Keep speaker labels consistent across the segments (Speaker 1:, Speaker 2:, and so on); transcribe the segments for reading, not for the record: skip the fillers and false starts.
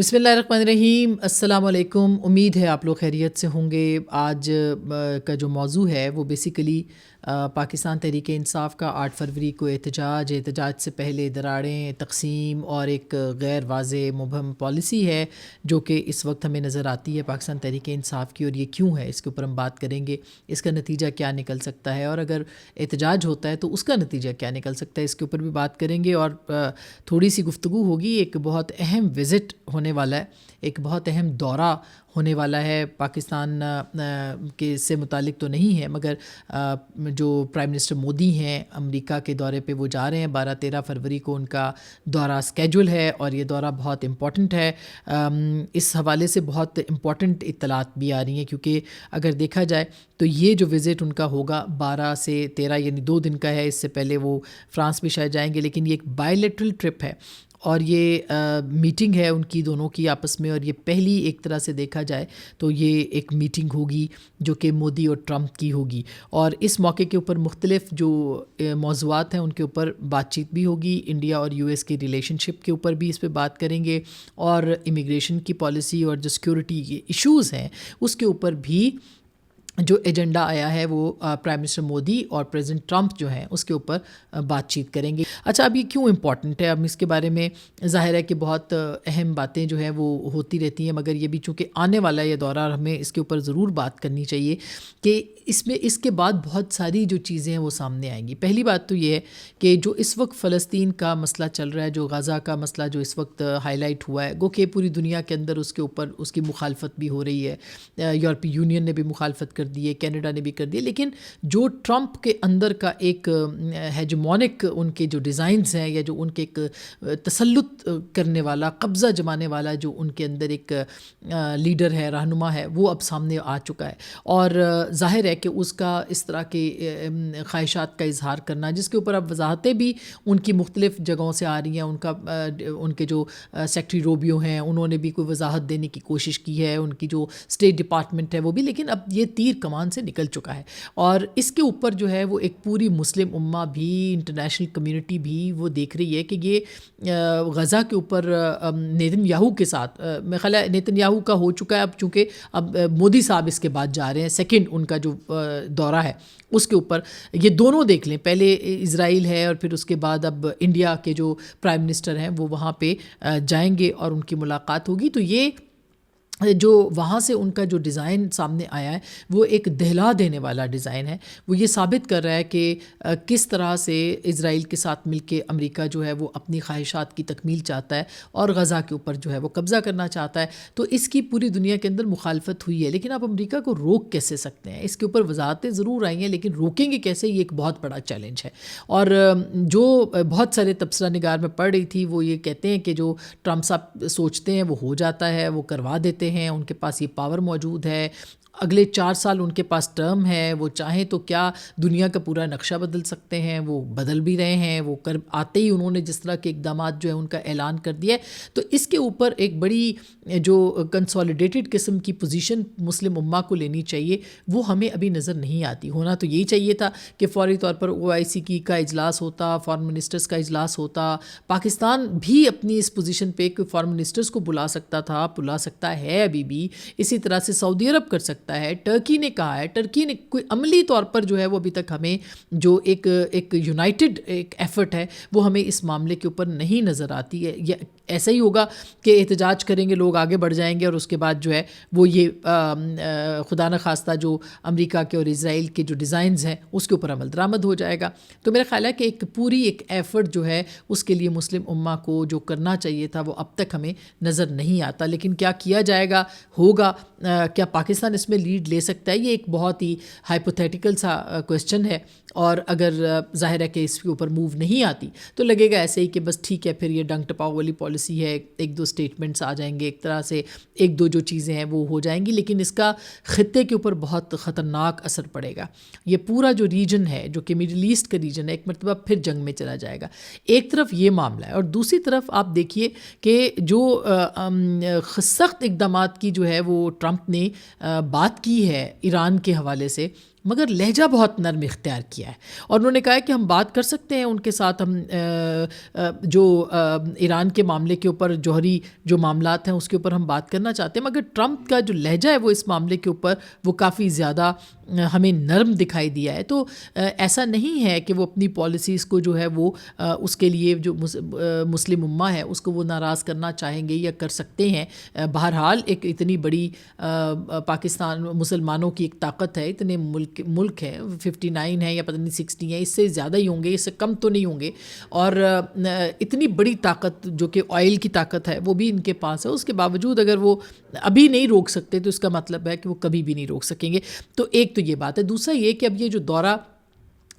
Speaker 1: بسم اللہ الرحمن الرحیم. السلام علیکم. امید ہے آپ لوگ خیریت سے ہوں گے. آج کا جو موضوع ہے وہ بیسیکلی پاکستان تحریک انصاف کا 8 فروری کو احتجاج سے پہلے دراڑیں تقسیم اور ایک غیر واضح مبہم پالیسی ہے جو کہ اس وقت ہمیں نظر آتی ہے پاکستان تحریک انصاف کی, اور یہ کیوں ہے اس کے اوپر ہم بات کریں گے. اس کا نتیجہ کیا نکل سکتا ہے, اور اگر احتجاج ہوتا ہے تو اس کا نتیجہ کیا نکل سکتا ہے, اس کے اوپر بھی بات کریں گے. اور تھوڑی سی گفتگو ہوگی. ایک بہت اہم وزٹ ہونے والا ہے, ایک بہت اہم دورہ ہونے والا ہے پاکستان کے سے متعلق تو نہیں ہے, مگر جو پرائم منسٹر مودی ہیں امریکہ کے دورے پہ وہ جا رہے ہیں. 12-13 فروری کو ان کا دورہ اسکیجول ہے, اور یہ دورہ بہت امپورٹنٹ ہے. اس حوالے سے بہت امپورٹنٹ اطلاعات بھی آ رہی ہیں, کیونکہ اگر دیکھا جائے تو یہ جو وزٹ ان کا ہوگا 12 سے 13 یعنی 2 دن کا ہے. اس سے پہلے وہ فرانس بھی شاید جائیں گے, لیکن یہ ایک بائی لیٹرل ٹرپ ہے, اور یہ میٹنگ ہے ان کی دونوں کی آپس میں. اور یہ پہلی ایک طرح سے دیکھا جائے تو یہ ایک میٹنگ ہوگی جو کہ مودی اور ٹرمپ کی ہوگی, اور اس موقع کے اوپر مختلف جو موضوعات ہیں ان کے اوپر بات چیت بھی ہوگی. انڈیا اور یو ایس کی ریلیشن شپ کے اوپر بھی اس پہ بات کریں گے, اور امیگریشن کی پالیسی اور جو سیکیورٹی کے ایشوز ہیں اس کے اوپر بھی جو ایجنڈا آیا ہے وہ پرائم منسٹر مودی اور پریزیڈنٹ ٹرمپ جو ہیں اس کے اوپر بات چیت کریں گے. اچھا, اب یہ کیوں امپورٹنٹ ہے؟ اب اس کے بارے میں ظاہر ہے کہ بہت اہم باتیں جو ہیں وہ ہوتی رہتی ہیں, مگر یہ بھی چونکہ آنے والا یہ دورہ اور ہمیں اس کے اوپر ضرور بات کرنی چاہیے کہ اس کے بعد بہت ساری جو چیزیں ہیں وہ سامنے آئیں گی. پہلی بات تو یہ ہے کہ جو اس وقت فلسطین کا مسئلہ چل رہا ہے, جو غزہ کا مسئلہ جو اس وقت ہائی لائٹ ہوا ہے, گو کہ پوری دنیا کے اندر اس کے اوپر اس کی مخالفت بھی ہو رہی ہے. یورپی یونین نے بھی مخالفت کر دی ہے, کینیڈا نے بھی کر دی, لیکن جو ٹرمپ کے اندر کا ایک ہیجمونک ان کے جو ڈیزائنز ہیں, یا جو ان کے ایک تسلط کرنے والا, قبضہ جمانے والا جو ان کے اندر ایک لیڈر ہے, رہنما ہے, وہ اب سامنے آ چکا ہے. اور ظاہر ہے کہ اس کا اس طرح کے خواہشات کا اظہار کرنا, جس کے اوپر اب وضاحتیں بھی ان کی مختلف جگہوں سے آ رہی ہیں. ان کے جو سیکٹری روبیو ہیں انہوں نے بھی کوئی وضاحت دینے کی کوشش کی ہے, ان کی جو اسٹیٹ ڈپارٹمنٹ ہے وہ بھی, لیکن اب یہ تیر کمان سے نکل چکا ہے. اور اس کے اوپر جو ہے وہ ایک پوری مسلم امہ بھی, انٹرنیشنل کمیونٹی بھی وہ دیکھ رہی ہے کہ یہ غزہ کے اوپر نیتن یاہو کے ساتھ, میرے خیال ہے نیتن یاہو کا ہو چکا ہے اب, چونکہ اب مودی صاحب اس کے بعد جا رہے ہیں, سیکنڈ ان کا جو دورہ ہے اس کے اوپر یہ دونوں دیکھ لیں. پہلے اسرائیل ہے اور پھر اس کے بعد اب انڈیا کے جو پرائم منسٹر ہیں وہ وہاں پہ جائیں گے اور ان کی ملاقات ہوگی. تو یہ جو وہاں سے ان کا جو ڈیزائن سامنے آیا ہے وہ ایک دہلا دینے والا ڈیزائن ہے. وہ یہ ثابت کر رہا ہے کہ کس طرح سے اسرائیل کے ساتھ مل کے امریکہ جو ہے وہ اپنی خواہشات کی تکمیل چاہتا ہے اور غزہ کے اوپر جو ہے وہ قبضہ کرنا چاہتا ہے. تو اس کی پوری دنیا کے اندر مخالفت ہوئی ہے, لیکن آپ امریکہ کو روک کیسے سکتے ہیں؟ اس کے اوپر وضاحتیں ضرور آئی ہیں, لیکن روکیں گے کیسے, یہ ایک بہت بڑا چیلنج ہے. اور جو بہت سارے تبصرہ نگار میں پڑھ رہی تھی وہ یہ کہتے ہیں کہ جو ٹرمپ صاحب سوچتے ہیں وہ ہو جاتا ہے, وہ کروا دیتے ہیں, ان کے پاس یہ پاور موجود ہے, اگلے 4 سال ان کے پاس ٹرم ہے, وہ چاہیں تو کیا دنیا کا پورا نقشہ بدل سکتے ہیں, وہ بدل بھی رہے ہیں, وہ کر آتے ہی انہوں نے جس طرح کے اقدامات جو ہے ان کا اعلان کر دیا ہے. تو اس کے اوپر ایک بڑی جو کنسالیڈیٹڈ قسم کی پوزیشن مسلم امہ کو لینی چاہیے, وہ ہمیں ابھی نظر نہیں آتی. ہونا تو یہی چاہیے تھا کہ فوری طور پر OIC کا اجلاس ہوتا, فارن منسٹرز کا اجلاس ہوتا, پاکستان بھی اپنی اس پوزیشن پہ کہ فارن منسٹرز کو بلا سکتا تھا, بلا سکتا ہے ابھی بھی, اسی طرح سے سعودی عرب کر سکتا ہے, ٹرکی نے کہا ہے, ٹرکی نے کوئی عملی طور پر جو ہے وہ ابھی تک ہمیں جو ایک یونائٹڈ ایک ایفرٹ ہے وہ ہمیں اس معاملے کے اوپر نہیں نظر آتی ہے. ایسا ہی ہوگا کہ احتجاج کریں گے لوگ, آگے بڑھ جائیں گے, اور اس کے بعد جو ہے وہ یہ خدا نخواستہ جو امریکہ کے اور اسرائیل کے جو ڈیزائنز ہیں اس کے اوپر عمل درآمد ہو جائے گا. تو میرا خیال ہے کہ ایک پوری ایک ایفرٹ جو ہے اس کے لیے مسلم امہ کو جو کرنا چاہیے تھا وہ اب تک ہمیں نظر نہیں آتا. لیکن کیا کیا جائے گا, ہوگا, کیا پاکستان اس میں لیڈ لے سکتا ہے, یہ ایک بہت ہی ہائپوتھیٹیکل سا کویسچن ہے. اور اگر ظاہر ہے کہ اس کے اوپر موو نہیں آتی تو لگے گا ایسے ہی کہ بس ٹھیک ہے, پھر یہ ڈنگ ٹپاؤ والی پالیسی ہے, 1-2 اسٹیٹمنٹس آ جائیں گے, ایک طرح سے 1-2 جو چیزیں ہیں وہ ہو جائیں گی, لیکن اس کا خطے کے اوپر بہت خطرناک اثر پڑے گا. یہ پورا جو ریجن ہے جو کہ مڈل ایسٹ کا ریجن ہے, ایک مرتبہ پھر جنگ میں چلا جائے گا. ایک طرف یہ معاملہ ہے, اور دوسری طرف آپ دیکھیے کہ جو سخت اقدامات کی جو ہے وہ ٹرمپ نے بات کی ہے ایران کے حوالے سے, مگر لہجہ بہت نرم اختیار کیا ہے، اور انہوں نے کہا ہے کہ ہم بات کر سکتے ہیں ان کے ساتھ، ہم جو ایران کے معاملے کے اوپر جوہری جو معاملات ہیں اس کے اوپر ہم بات کرنا چاہتے ہیں، مگر ٹرمپ کا جو لہجہ ہے وہ اس معاملے کے اوپر وہ کافی زیادہ ہمیں نرم دکھائی دیا ہے۔ تو ایسا نہیں ہے کہ وہ اپنی پالیسیز کو جو ہے وہ اس کے لیے جو مسلم امہ ہے اس کو وہ ناراض کرنا چاہیں گے یا کر سکتے ہیں۔ بہرحال ایک اتنی بڑی پاکستان مسلمانوں کی ایک طاقت ہے، اتنے ملک ہے 59 ہے یا پتہ نہیں 60 ہے، اس سے زیادہ ہی ہوں گے، اس سے کم تو نہیں ہوں گے، اور اتنی بڑی طاقت جو کہ آئل کی طاقت ہے وہ بھی ان کے پاس ہے، اس کے باوجود اگر وہ ابھی نہیں روک سکتے تو اس کا مطلب ہے کہ وہ کبھی بھی نہیں روک سکیں گے۔ تو ایک تو یہ بات ہے۔ دوسرا یہ کہ اب یہ جو دورہ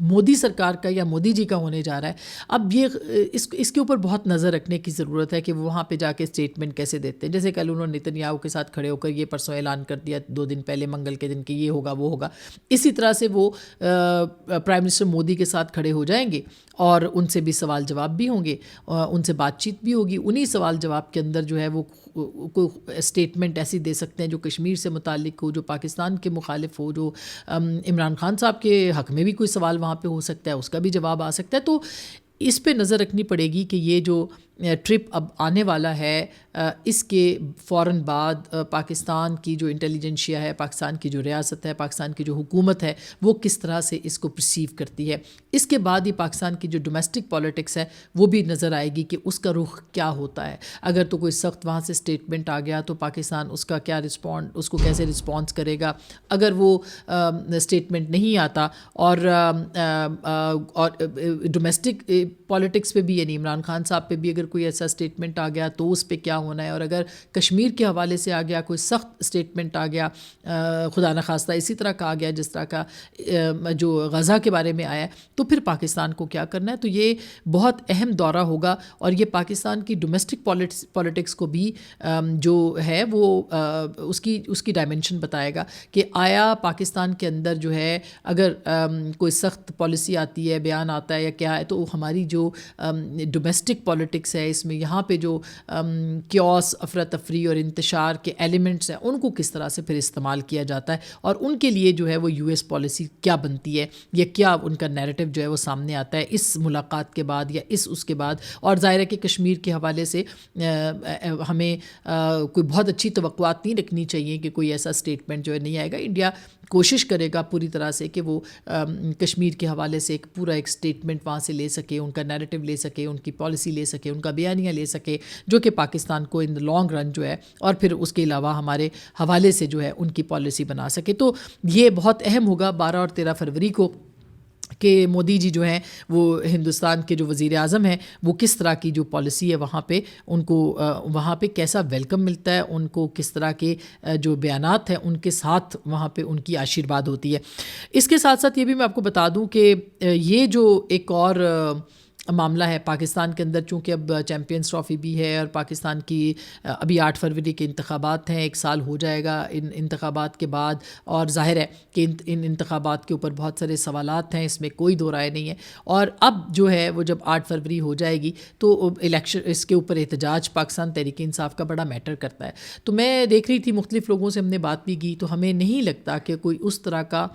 Speaker 1: مودی سرکار کا یا مودی جی کا ہونے جا رہا ہے، اب یہ اس کے اوپر بہت نظر رکھنے کی ضرورت ہے کہ وہ وہاں پہ جا کے اسٹیٹمنٹ کیسے دیتے ہیں۔ جیسے کل انہوں نے نیتنیاہو کے ساتھ کھڑے ہو کر یہ پرسوں اعلان کر دیا 2 دن پہلے منگل کے دن کہ یہ ہوگا وہ ہوگا، اسی طرح سے وہ پرائم منسٹر مودی کے ساتھ کھڑے ہو جائیں گے اور ان سے بھی سوال جواب بھی ہوں گے، ان سے بات چیت بھی ہوگی۔ انہی سوال جواب کے اندر جو ہے وہ کوئی اسٹیٹمنٹ ایسی دے سکتے ہیں جو کشمیر سے متعلق ہو، جو پاکستان کے مخالف ہو، جو عمران خان صاحب کے حق میں بھی کوئی سوال وہاں پہ ہو سکتا ہے، اس کا بھی جواب آ سکتا ہے۔ تو اس پہ نظر رکھنی پڑے گی کہ یہ جو ٹرپ اب آنے والا ہے اس کے فوراً بعد پاکستان کی جو انٹیلیجنشیا ہے، پاکستان کی جو ریاست ہے، پاکستان کی جو حکومت ہے، وہ کس طرح سے اس کو پرسیو کرتی ہے۔ اس کے بعد ہی پاکستان کی جو ڈومیسٹک پالیٹکس ہے وہ بھی نظر آئے گی کہ اس کا رخ کیا ہوتا ہے۔ اگر تو کوئی سخت وہاں سے اسٹیٹمنٹ آ گیا تو پاکستان اس کا کیا اس کو کیسے رسپانس کرے گا۔ اگر وہ اسٹیٹمنٹ نہیں آتا اور ڈومیسٹک پالیٹکس پہ بھی، یعنی عمران خان صاحب پہ بھی اگر کوئی ایسا اسٹیٹمنٹ آ گیا تو اس پہ کیا ہونا ہے، اور اگر کشمیر کے حوالے سے آ گیا کوئی سخت اسٹیٹمنٹ آ گیا، خدا نخواستہ اسی طرح کا آ گیا جس طرح کا جو غزہ کے بارے میں آیا ہے، تو پھر پاکستان کو کیا کرنا ہے۔ تو یہ بہت اہم دورہ ہوگا، اور یہ پاکستان کی ڈومیسٹک پالیٹکس کو بھی جو ہے وہ اس کی ڈائمنشن بتائے گا کہ آیا پاکستان کے اندر جو ہے اگر کوئی سخت پالیسی آتی ہے، بیان آتا ہے یا کیا ہے، تو ہماری جو ڈومیسٹک پالیٹکس ہے اس میں یہاں پہ جو کیوس، افراتفری اور انتشار کے ایلیمنٹس ہیں ان کو کس طرح سے پھر استعمال کیا جاتا ہے، اور ان کے لیے جو ہے وہ یو ایس پالیسی کیا بنتی ہے، یا کیا ان کا نیریٹو جو ہے وہ سامنے آتا ہے اس ملاقات کے بعد یا اس کے بعد۔ اور ظاہر ہے کہ کشمیر کے حوالے سے ہمیں کوئی بہت اچھی توقعات نہیں رکھنی چاہیے کہ کوئی ایسا اسٹیٹمنٹ جو ہے نہیں آئے گا۔ انڈیا کوشش کرے گا پوری طرح سے کہ وہ کشمیر کے حوالے سے ایک اسٹیٹمنٹ وہاں سے لے سکے، ان کا نیریٹو لے سکے، ان کی پالیسی لے سکے، ان کا بیانیہ لے سکے، جو کہ پاکستان کو ان دا لانگ رن جو ہے، اور پھر اس کے علاوہ ہمارے حوالے سے جو ہے ان کی پالیسی بنا سکے۔ تو یہ بہت اہم ہوگا 12 اور 13 فروری کو کہ مودی جی جو ہیں وہ ہندوستان کے جو وزیر اعظم ہیں وہ کس طرح کی جو پالیسی ہے وہاں پہ ان کو وہاں پہ کیسا ویلکم ملتا ہے، ان کو کس طرح کے جو بیانات ہیں ان کے ساتھ وہاں پہ ان کی آشیرواد ہوتی ہے۔ اس کے ساتھ ساتھ یہ بھی میں آپ کو بتا دوں کہ یہ جو ایک اور معاملہ ہے پاکستان کے اندر، چونکہ اب چیمپئنز ٹرافی بھی ہے اور پاکستان کی ابھی 8 فروری کے انتخابات ہیں، 1 سال ہو جائے گا ان انتخابات کے بعد، اور ظاہر ہے کہ ان انتخابات کے اوپر بہت سارے سوالات ہیں، اس میں کوئی دو رائے نہیں ہے۔ اور اب جو ہے وہ جب 8 فروری ہو جائے گی تو الیکشن اس کے اوپر احتجاج پاکستان تحریک انصاف کا بڑا میٹر کرتا ہے۔ تو میں دیکھ رہی تھی مختلف لوگوں سے ہم نے بات بھی کی، تو ہمیں نہیں لگتا کہ کوئی اس طرح کا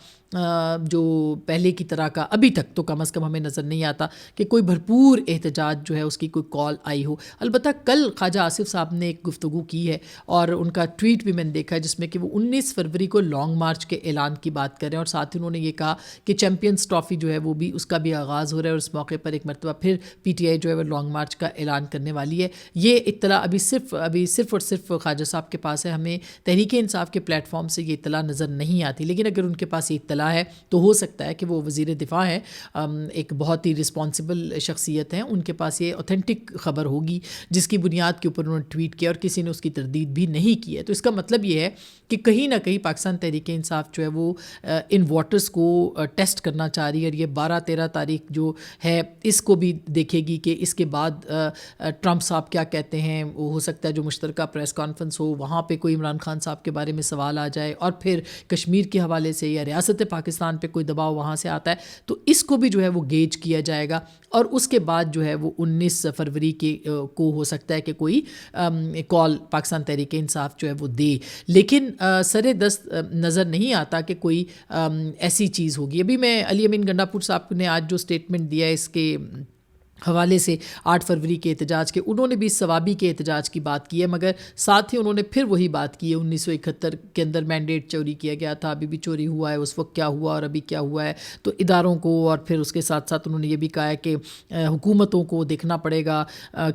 Speaker 1: جو پہلے کی طرح کا ابھی تک تو کم از کم ہمیں نظر نہیں آتا کہ کوئی بھرپور احتجاج جو ہے اس کی کوئی کال آئی ہو۔ البتہ کل خواجہ آصف صاحب نے ایک گفتگو کی ہے اور ان کا ٹویٹ بھی میں نے دیکھا ہے جس میں کہ وہ 19 فروری کو لانگ مارچ کے اعلان کی بات کر رہے ہیں، اور ساتھ ہی انہوں نے یہ کہا کہ چیمپئنز ٹرافی جو ہے وہ بھی اس کا بھی آغاز ہو رہا ہے، اور اس موقع پر ایک مرتبہ پھر پی ٹی آئی جو ہے وہ لانگ مارچ کا اعلان کرنے والی ہے۔ یہ اطلاع ابھی صرف اور صرف خواجہ صاحب کے پاس ہے، ہمیں تحریک انصاف کے پلیٹ فارم سے یہ اطلاع نظر نہیں آتی، لیکن اگر ان کے پاس یہ اطلاع ہے تو ہو سکتا ہے کہ وہ وزیر دفاع ہیں، ایک بہت ہی رسپانسبل شخصیت ہیں، ان کے پاس یہ اوتھینٹک خبر ہوگی جس کی بنیاد کے اوپر انہوں نے ٹویٹ کیا اور کسی نے اس کی تردید بھی نہیں کی ہے۔ تو اس کا مطلب یہ ہے کہ کہیں نہ کہیں پاکستان تحریک انصاف جو ہے وہ ان واٹرز کو ٹیسٹ کرنا چاہ رہی ہے، اور یہ 12-13 تاریخ جو ہے اس کو بھی دیکھے گی کہ اس کے بعد ٹرمپ صاحب کیا کہتے ہیں۔ وہ ہو سکتا ہے جو مشترکہ پریس کانفرنس ہو وہاں پہ کوئی عمران خان صاحب کے بارے میں سوال آ جائے، اور پھر کشمیر کے حوالے سے یا ریاست پاکستان پہ کوئی دباؤ وہاں سے آتا ہے، تو اس کو بھی جو ہے وہ گیج کیا جائے گا، اور اس کے بعد جو ہے وہ 19 فروری کو ہو سکتا ہے کہ کوئی کال پاکستان تحریک انصاف جو ہے وہ دے، لیکن سر دست نظر نہیں آتا کہ کوئی ایسی چیز ہوگی۔ ابھی میں علی امین گنڈا پور صاحب نے آج جو اسٹیٹمنٹ دیا ہے اس کے حوالے سے 8 فروری کے احتجاج کے، انہوں نے بھی ثوابی کے احتجاج کی بات کی ہے، مگر ساتھ ہی انہوں نے پھر وہی بات کی ہے 1971 کے اندر مینڈیٹ چوری کیا گیا تھا، ابھی بھی چوری ہوا ہے، اس وقت کیا ہوا اور ابھی کیا ہوا ہے، تو اداروں کو، اور پھر اس کے ساتھ ساتھ انہوں نے یہ بھی کہا ہے کہ حکومتوں کو دیکھنا پڑے گا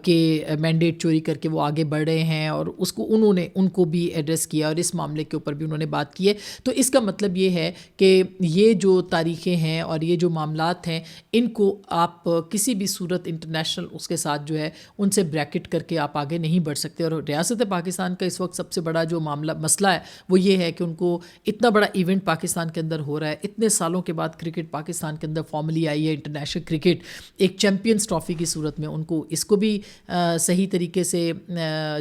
Speaker 1: کہ مینڈیٹ چوری کر کے وہ آگے بڑھ رہے ہیں، اور اس کو انہوں نے ان کو بھی ایڈریس کیا اور اس معاملے کے اوپر بھی انہوں نے بات کی ہے۔ تو اس کا مطلب یہ ہے کہ یہ جو تاریخیں ہیں اور یہ جو معاملات ہیں، ان کو آپ کسی بھی صورت انٹرنیشنل اس کے ساتھ جو ہے ان سے بریکٹ کر کے آپ آگے نہیں بڑھ سکتے۔ اور ریاست پاکستان کا اس وقت سب سے بڑا جو مسئلہ ہے وہ یہ ہے کہ ان کو اتنا بڑا ایونٹ پاکستان کے اندر ہو رہا ہے، اتنے سالوں کے بعد کرکٹ پاکستان کے اندر فارملی آئی ہے، انٹرنیشنل کرکٹ ایک چیمپئنز ٹرافی کی صورت میں، ان کو اس کو بھی صحیح طریقے سے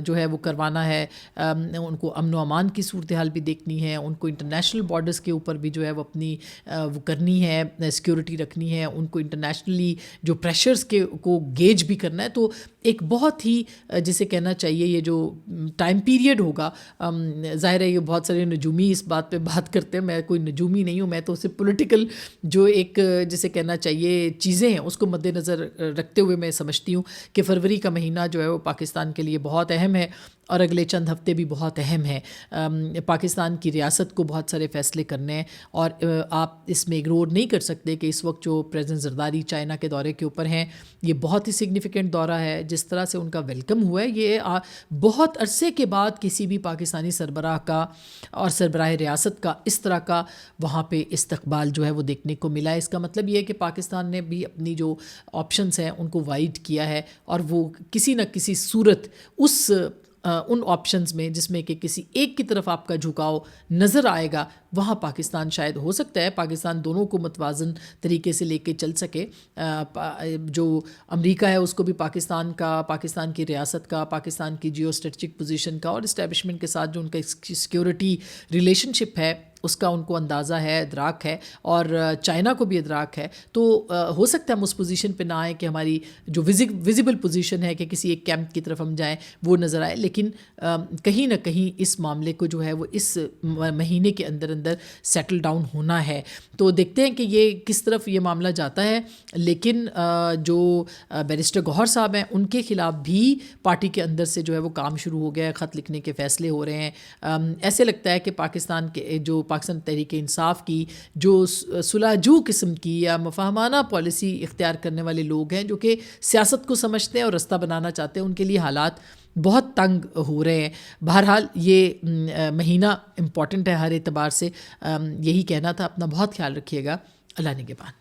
Speaker 1: جو ہے وہ کروانا ہے، ان کو امن و امان کی صورتحال بھی دیکھنی ہے، ان کو انٹرنیشنل بارڈرز کے اوپر بھی جو ہے وہ اپنی وہ کرنی ہے، سیکیورٹی رکھنی ہے، ان کو انٹرنیشنلی جو پریشرز کو گیج بھی کرنا ہے۔ تو ایک بہت ہی جسے کہنا چاہیے یہ جو ٹائم پیریڈ ہوگا، ظاہر ہے یہ بہت سارے نجومی اس بات پہ بات کرتے ہیں، میں کوئی نجومی نہیں ہوں، میں تو صرف پولیٹیکل جو ایک جسے کہنا چاہیے چیزیں ہیں اس کو مد نظر رکھتے ہوئے میں سمجھتی ہوں کہ فروری کا مہینہ جو ہے وہ پاکستان کے لیے بہت اہم ہے، اور اگلے چند ہفتے بھی بہت اہم ہیں۔ پاکستان کی ریاست کو بہت سارے فیصلے کرنے ہیں، اور آپ اس میں اگنور نہیں کر سکتے کہ اس وقت جو پریزیڈنٹ زرداری چائنا کے دورے کے اوپر ہیں، یہ بہت ہی سگنیفیکنٹ دورہ ہے، جس طرح سے ان کا ویلکم ہوا ہے، یہ بہت عرصے کے بعد کسی بھی پاکستانی سربراہ کا اور سربراہ ریاست کا اس طرح کا وہاں پہ استقبال جو ہے وہ دیکھنے کو ملا ہے۔ اس کا مطلب یہ ہے کہ پاکستان نے بھی اپنی جو آپشنز ہیں ان کو وائڈ کیا ہے، اور وہ کسی نہ کسی صورت ان آپشنز میں جس میں کہ کسی ایک کی طرف آپ کا جھکاؤ نظر آئے گا، وہاں پاکستان شاید ہو سکتا ہے پاکستان دونوں کو متوازن طریقے سے لے کے چل سکے۔ جو امریکہ ہے اس کو بھی پاکستان کا، پاکستان کی ریاست کا، پاکستان کی جیو اسٹریٹجک پوزیشن کا اور اسٹیبلشمنٹ کے ساتھ جو ان کا سیکیورٹی ریلیشن شپ ہے اس کا ان کو اندازہ ہے، ادراک ہے، اور چائنا کو بھی ادراک ہے۔ تو ہو سکتا ہے ہم اس پوزیشن پہ نہ آئیں کہ ہماری جو ویزیبل پوزیشن ہے کہ کسی ایک کیمپ کی طرف ہم جائیں وہ نظر آئے، لیکن کہیں نہ کہیں اس معاملے کو جو ہے وہ اس مہینے کے اندر سیٹل ڈاؤن ہونا ہے۔ تو دیکھتے ہیں کہ یہ کس طرف یہ معاملہ جاتا ہے، لیکن جو بیرسٹر گوہر صاحب ہیں ان کے خلاف بھی پارٹی کے اندر سے جو ہے وہ کام شروع ہو گیا ہے، خط لکھنے کے فیصلے ہو رہے ہیں۔ ایسے لگتا ہے کہ پاکستان تحریک انصاف کی جو سلاجو قسم کی یا مفاہمانہ پالیسی اختیار کرنے والے لوگ ہیں جو کہ سیاست کو سمجھتے ہیں اور رستہ بنانا چاہتے ہیں، ان کے لیے حالات بہت تنگ ہو رہے ہیں۔ بہرحال یہ مہینہ امپورٹنٹ ہے ہر اعتبار سے، یہی کہنا تھا۔ اپنا بہت خیال رکھیے گا، اللہ نگہبان۔